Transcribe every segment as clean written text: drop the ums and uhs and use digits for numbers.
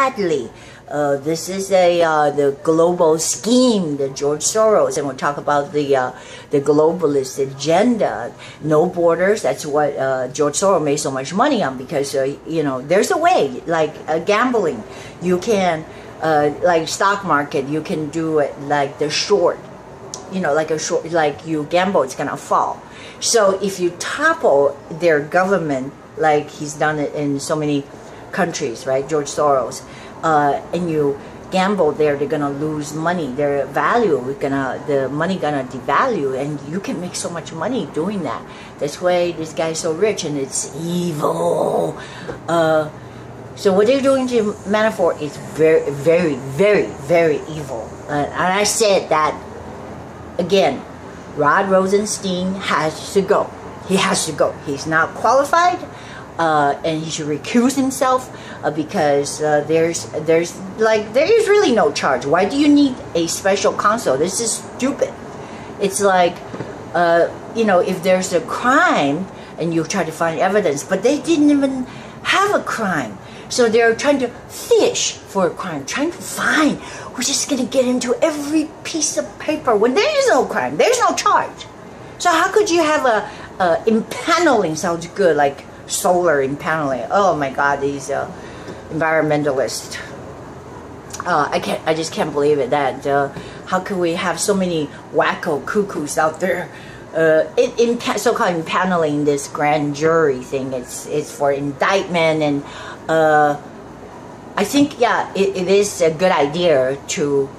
badly. This is the global scheme, the George Soros, and we'll talk about the globalist agenda. No borders. That's what George Soros made so much money on, because you know, there's a way, like gambling. You can like stock market. You can do it like the short. You know, like a short, like you gamble, it's gonna fall. So if you topple their government, like he's done it in so many countries, right, George Soros, and you gamble there, they're gonna lose money. Their value is the money gonna devalue, and you can make so much money doing that. That's why this guy's so rich, and it's evil. So what they're doing to Manafort is very, very, very, very evil. And I said that. Again, Rod Rosenstein has to go. He has to go. He's not qualified, and he should recuse himself because there's really no charge. Why do you need a special counsel? This is stupid. It's like, you know, if there's a crime and you try to find evidence, but they didn't even have a crime. So they're trying to fish for a crime, trying to find. We're just going to get into every piece of paper when there is no crime. There's no charge. So how could you have a impaneling? Sounds good, like solar impaneling. Oh my God, these environmentalists. I just can't believe it. That how could we have so many wacko cuckoos out there? So-called impaneling, this grand jury thing. It's for indictment, and I think, yeah, it is a good idea to,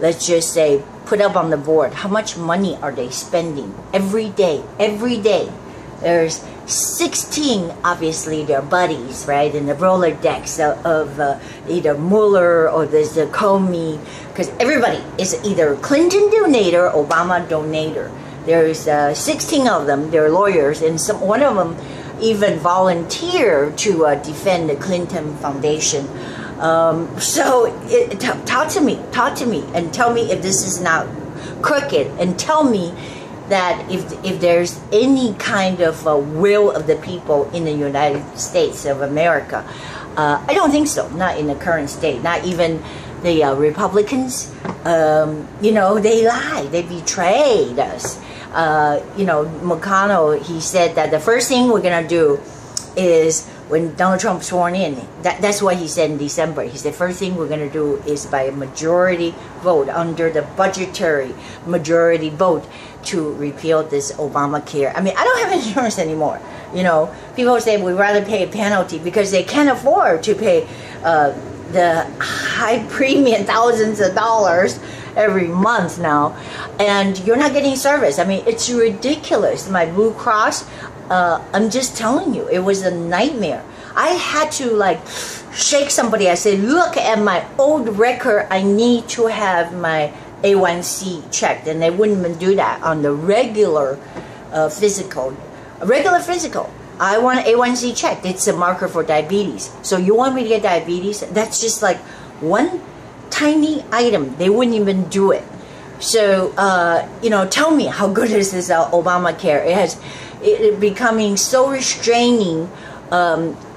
let's just say, put up on the board how much money are they spending every day. Every day there's 16, obviously their buddies, right, in the roller decks of either Mueller or there's the Comey, because everybody is either Clinton donator or Obama donator. There's 16 of them. They're lawyers, and one of them even volunteered to defend the Clinton Foundation. So talk to me, and tell me if this is not crooked, and tell me that if there's any kind of will of the people in the United States of America. I don't think so. Not in the current state. Not even the Republicans. You know, they lied. They betrayed us. You know, McConnell, he said that the first thing we're going to do is, when Donald Trump sworn in, that's what he said in December. He said, first thing we're going to do is by a majority vote, under the budgetary majority vote, to repeal this Obamacare. I mean, I don't have insurance anymore. You know, people say we'd rather pay a penalty because they can't afford to pay the high premium thousands of dollars every month now, and you're not getting service. I mean, it's ridiculous. My Blue Cross, I'm just telling you, it was a nightmare. I had to like shake somebody. I said, look at my old record. I need to have my A1C checked, and they wouldn't even do that on the regular physical. I want A1C checked. It's a marker for diabetes. So you want me to get diabetes? That's just like one tiny item. They wouldn't even do it. So you know, tell me, how good is this Obamacare? It becoming so restraining.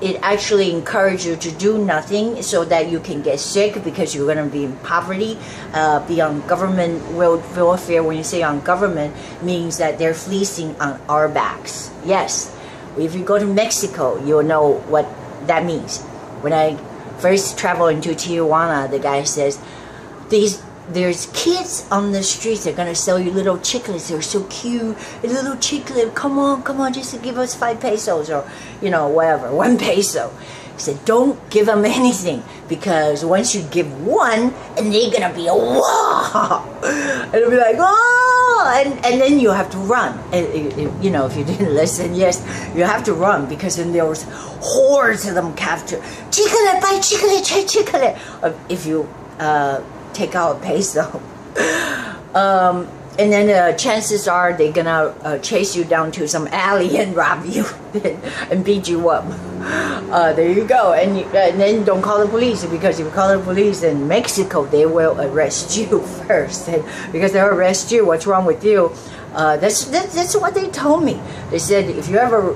It actually encourages you to do nothing so that you can get sick because you're going to be in poverty, be on government welfare. When you say on government, means that they're fleecing on our backs. Yes, if you go to Mexico, you'll know what that means. When I first traveled into Tijuana, the guy says, there's kids on the streets. They're gonna sell you little chiclets. They're so cute. A little chiclet. Come on, just give us 5 pesos, or you know, whatever, 1 peso. He said, don't give them anything, because once you give one, and they're gonna be a whoa, and it'll be like, oh, and then you have to run. You know, if you didn't listen, yes, you have to run, because then there was hordes of them captured. Chicle, buy chicle, chicle. If you take out a peso. And then chances are they're gonna chase you down to some alley and rob you and beat you up. There you go. And then don't call the police, because if you call the police in Mexico, they will arrest you first. And because they'll arrest you, what's wrong with you? That's what they told me. They said if you ever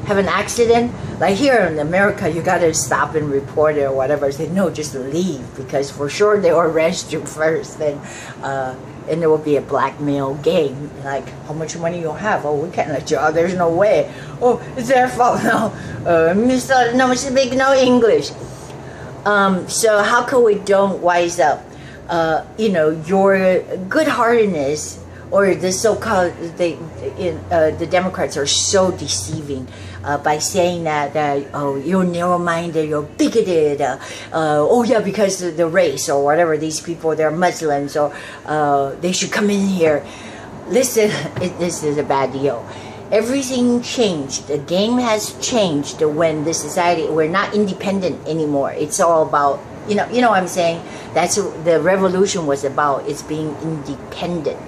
have an accident, like here in America, you got to stop and report it or whatever. I said, no, just leave, because for sure they will arrest you first. Then, and there will be a blackmail game, like how much money you have. Oh, we can't let you out. There's no way. Oh, it's their fault. No, Mr. No, speak no English. So how come we don't wise up? Your good-heartedness, or the so-called the Democrats are so deceiving by saying that oh, you're narrow-minded, you're bigoted, oh yeah, because of the race or whatever. These people, they're Muslims, or they should come in here. Listen, this is a bad deal. Everything changed. The game has changed when the society, we're not independent anymore. It's all about, you know what I'm saying? That's what the revolution was about. It's being independent.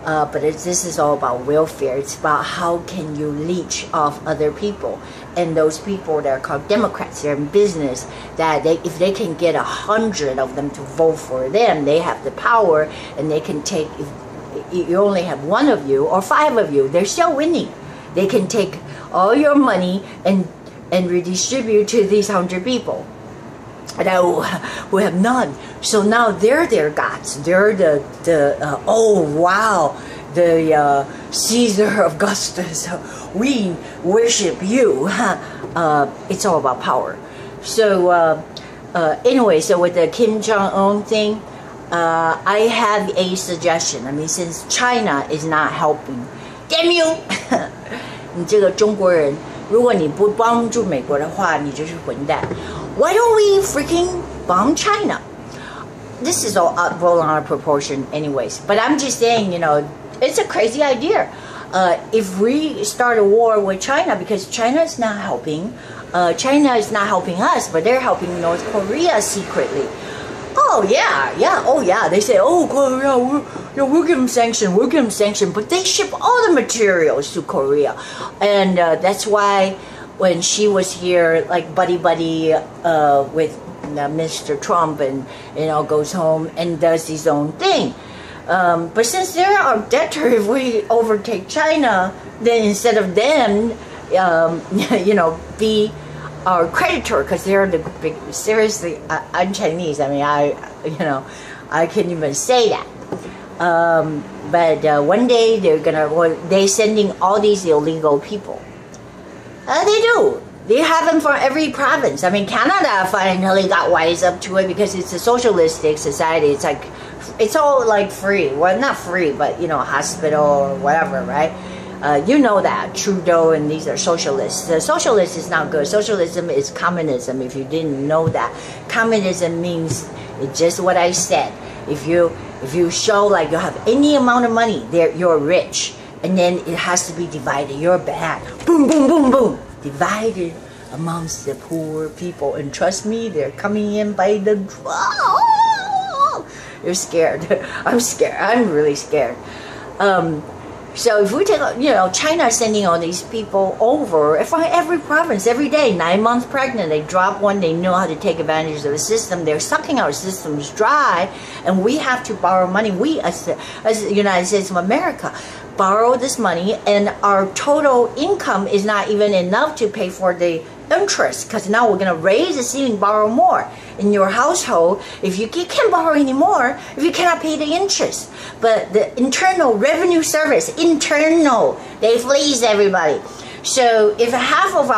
But this is all about welfare. It's about how can you leech off other people. And those people that are called Democrats, they're in business, that if they can get 100 of them to vote for them, they have the power, and they can take, if you only have 1 of you or 5 of you, they're still winning. They can take all your money and redistribute to these 100 people that who have none. So now they're their gods. They're the oh wow, the Caesar Augustus. We worship you. It's all about power. So anyway, so with the Kim Jong-un thing, I have a suggestion. I mean, since China is not helping, damn you! 你这个中国人，如果你不帮助美国的话，你就是混蛋。Why don't we freaking bomb China? This is all blown out of proportion anyways. But I'm just saying, it's a crazy idea. If we start a war with China, because China is not helping, China is not helping us, but they're helping North Korea secretly. Oh yeah. They say, oh Korea, we'll give them sanction, but they ship all the materials to Korea, and that's why when she was here, like buddy with Mr. Trump, and goes home and does his own thing. But since they're our debtor, if we overtake China, then instead of them, be our creditor, because they're the big. Seriously, I'm Chinese. I mean, I can't even say that. But one day they're sending all these illegal people. They do. They have them for every province. I mean, Canada finally got wise up to it because it's a socialistic society. It's like, it's all like free. Well, not free, but hospital or whatever, right? You know that Trudeau and these are socialists. The socialist is not good. Socialism is communism. If you didn't know that, communism means it's just what I said. If you show like you have any amount of money, you're rich, and then it has to be divided. You're bad. Boom, boom, boom, boom. Divided amongst the poor people, and trust me, they're coming in by the draw. You're scared. I'm scared. I'm really scared. So if we take, China is sending all these people over from every province every day, 9 months pregnant. They drop one. They know how to take advantage of the system. They're sucking our systems dry, and we have to borrow money. We, as the United States of America, borrow this money, and our total income is not even enough to pay for the interest, because now we're going to raise the ceiling, borrow more. In your household, if you can't borrow anymore, if you cannot pay the interest. But the Internal Revenue Service, they fleece everybody. So if half of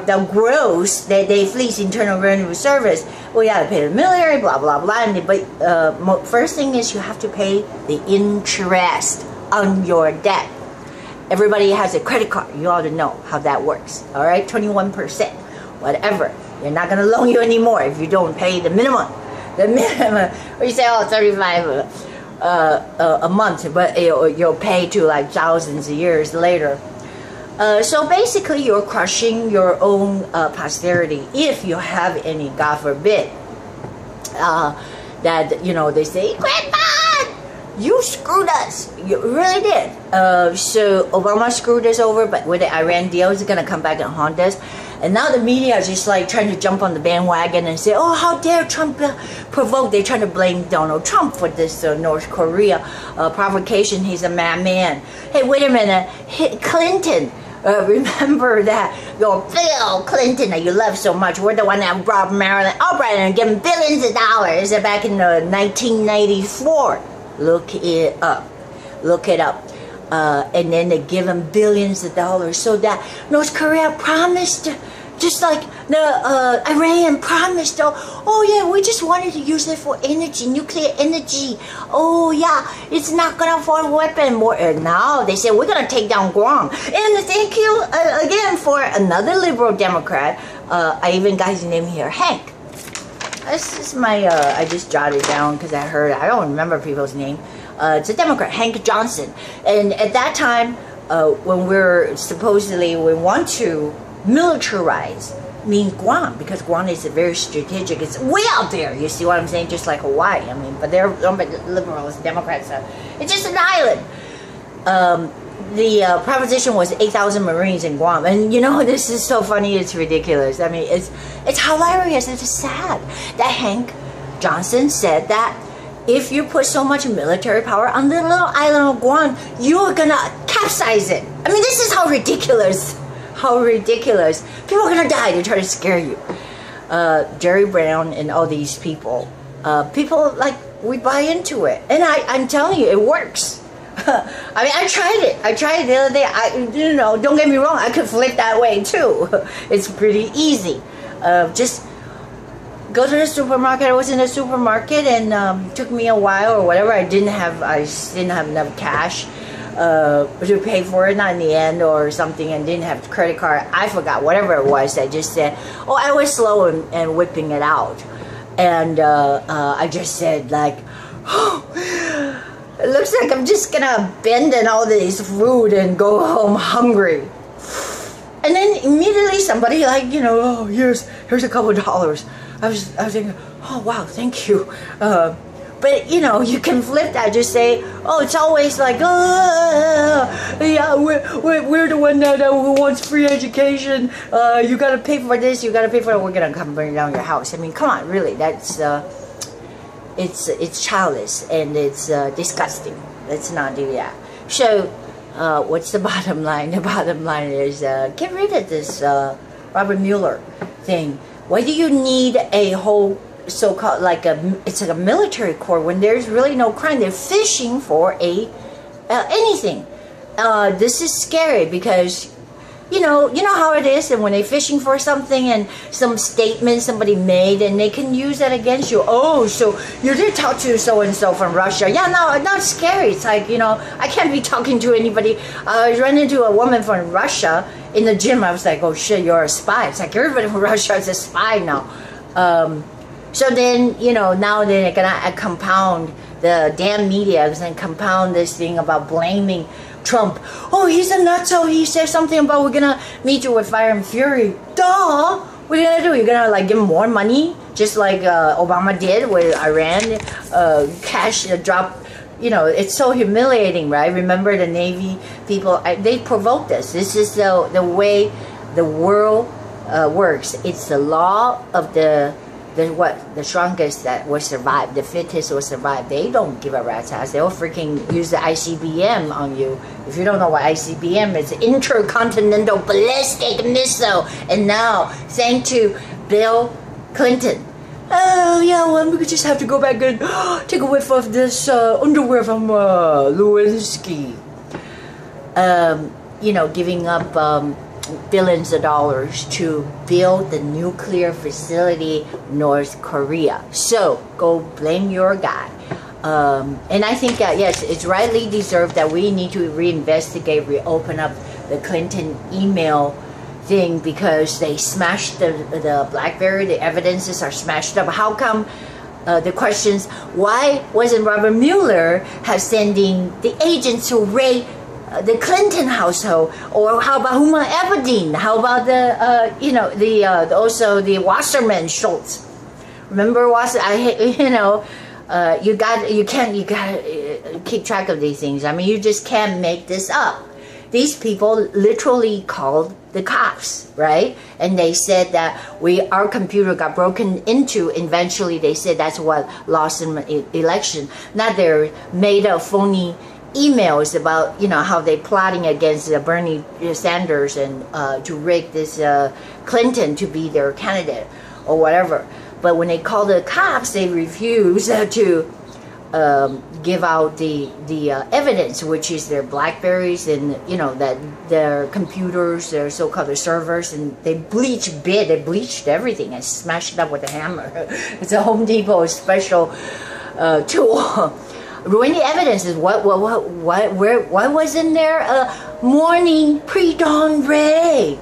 the gross they fleece Internal Revenue Service, we got to pay the military, blah blah blah. But first thing is you have to pay the interest on your debt. Everybody has a credit card. You ought to know how that works. All right, 21%, whatever. They're not going to loan you anymore if you don't pay the minimum. The minimum, or you say, oh, 35 a month, but you'll pay to like thousands of years later. So basically, you're crushing your own posterity if you have any, God forbid. That they say, Grandpa, you screwed us. You really did. So Obama screwed us over, but with the Iran deal, it's going to come back and haunt us. And now the media is just like trying to jump on the bandwagon and say, oh, how dare Trump provoke. They're trying to blame Donald Trump for this North Korea provocation. He's a madman. Hey, wait a minute. Clinton. Remember that your Bill Clinton that you love so much, we're the one that robbed Marilyn Albright and gave him billions of dollars back in 1994. Look it up. Look it up. And then they give him billions of dollars so that North Korea promised, just like the Iran promised, oh yeah, we just wanted to use it for energy, nuclear energy. Oh yeah, it's not gonna for a weapon more. Now they say we're gonna take down Guam. And thank you again for another liberal Democrat. I even got his name here, Hank. This is my, I just jotted down because I heard, I don't remember people's name. It's a Democrat, Hank Johnson. And at that time, when we want to militarize, means Guam, because Guam is very strategic. It's way out there, you see what I'm saying? Just like Hawaii, I mean, but they're liberals, Democrats. It's just an island. The proposition was 8,000 Marines in Guam. And you know, this is so funny, it's ridiculous. I mean, it's hilarious, it's sad that Hank Johnson said that if you put so much military power on the little island of Guam, you're gonna capsize it. I mean, this is how ridiculous. How ridiculous. People are gonna die to try to scare you. Jerry Brown and all these people. People, like, we buy into it. And I'm telling you, it works. I mean, I tried it. I tried it the other day. You know, don't get me wrong, I could flip that way too. It's pretty easy. Just go to the supermarket. I was in the supermarket and took me a while or whatever. I didn't have enough cash to pay for it, not in the end or something, and didn't have a credit card. I forgot, whatever it was. I just said, oh, I was slow in whipping it out. And I just said, like, oh, it looks like I'm just gonna abandon all this food and go home hungry. And then immediately somebody, like, you know, oh, here's a couple of dollars. I was thinking, oh wow, thank you. But you know, you can flip that. Just say, oh, it's always like, yeah, we're the one that who wants free education. You gotta pay for this. You gotta pay for it. We're gonna come burn down your house. I mean, come on, really? That's it's childish and it's disgusting. Let's not do that. So, what's the bottom line? The bottom line is get rid of this Robert Mueller thing. Why do you need a whole so-called, like it's like a military court when there's really no crime? They're fishing for anything. This is scary because you know how it is, and when they're fishing for something and some statement somebody made, and they can use that against you. Oh, so you did talk to so-and-so from Russia. Yeah, no, not scary. It's like, you know, I can't be talking to anybody. I ran into a woman from Russia in the gym. I was like, oh shit, you're a spy. It's like everybody from Russia is a spy now. So then, you know, now they're gonna compound, the damn media is gonna compound this thing about blaming Trump. Oh, he's a nutso. He said something about we're gonna meet you with fire and fury. Duh! What are you gonna do? You're gonna like give him more money, just like Obama did with Iran, cash drop. You know, it's so humiliating, right? Remember the Navy people? They provoked us. This is the way the world works. It's the law of the strongest that will survive, the fittest will survive. They don't give a rat's ass. They'll freaking use the ICBM on you. If you don't know what ICBM is, intercontinental ballistic missile. And now, thanks to Bill Clinton. Oh yeah, well, we just have to go back and take a whiff of this underwear from Lewinsky. You know, giving up billions of dollars to build the nuclear facility North Korea. So go blame your guy. And I think that yes, it's rightly deserved that we need to reinvestigate, reopen up the Clinton email thing, because they smashed the BlackBerry. The evidences are smashed up. How come? The questions, why wasn't Robert Mueller sending the agents to raid the Clinton household? Or how about Huma Abedin? How about the you know, the also the Wasserman Schultz? Remember you know, you gotta keep track of these things. I mean, you just can't make this up. these people literally called the cops, right? And they said that our computer got broken into. Eventually, they said that's what lost an election. Not they made a phony emails about, you know, how they plotting against Bernie Sanders and to rig this Clinton to be their candidate or whatever. But when they call the cops, they refuse to give out the evidence, which is their Blackberries and, you know, that their computers, their so-called servers, and they bleached everything and smashed it up with a hammer. It's a Home Depot special tool. Ruin the evidence is what was in there? Morning pre-dawn ray.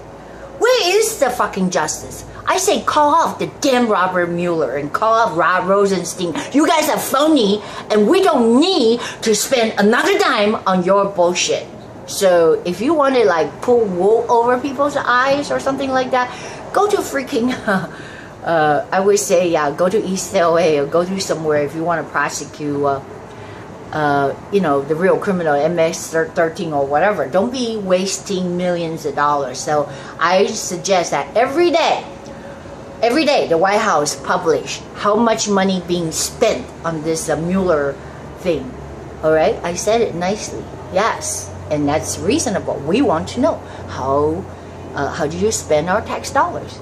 Where is the fucking justice? I say call off the damn Robert Mueller and call off Rosenstein. You guys are phony, and we don't need to spend another dime on your bullshit. So if you want to like pull wool over people's eyes or something like that, go to freaking I would say, yeah, go to East LA or go to somewhere if you want to prosecute you know, the real criminal, MS-13 or whatever. Don't be wasting millions of dollars. So I suggest that every day the White House publish how much money being spent on this Mueller thing. All right, I said it nicely. Yes, and that's reasonable. We want to know how did you spend our tax dollars?